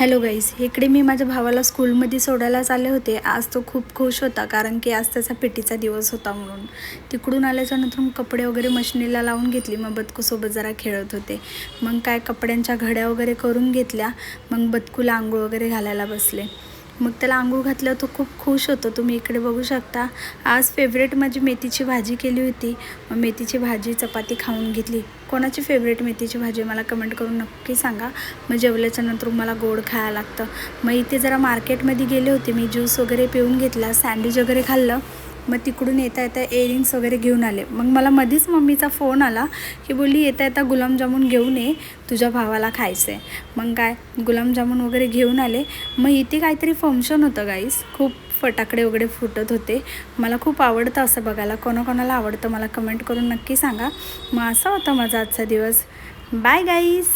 Hello guys, इकडे मी माझ्या भावाला स्कूलमध्ये सोडायला चालले होते. आज तो खूप खुश होता कारण की आज त्याचा पीटीचा दिवस होता म्हणून. तिकडून आल्याच्यानंतर कपडे वगैरे मशीनीला लावून घेतली. मग बदकूसोबत जरा खेळत होते. मग काय कपड्यांच्या घड्या वगैरे करून घेतल्या. मग बदकूला आंघोळ वगैरे घालायला बसले. मग त्याला आंघोळ घातलं तो खूप खुश होतो. तुम्ही इकडे बघू शकता. आज फेवरेट माझी मेथीची भाजी केली होती. मग मेथीची भाजी चपाती खाऊन घेतली. कोणाची फेवरेट मेथीची भाजी मला कमेंट करून नक्की सांगा. मग जेवल्याच्या नंतर मला गोड खायला लागतं. मग इथे जरा मार्केटमध्ये गेले होते मी. ज्यूस वगैरे पिऊन घेतला, सँडविच वगैरे खाल्लं. मग तिकडून येता येता इयरिंग्स वगैरे घेऊन आले. मग मला मध्येच मम्मीचा फोन आला की बोलली येता येता गुलाबजामुन घेऊन ये, तुझ्या भावाला खायचं आहे. मग काय गुलाबजामुन वगैरे घेऊन आले. मग इथे काहीतरी फंक्शन होतं गाईस. खूप फटाकडे वगैरे फुटत होते. मला खूप आवडतं असं बघायला. कोणाकोणाला आवडतं मला कमेंट करून नक्की सांगा. मग असा होता माझा आजचा दिवस. बाय गाईस.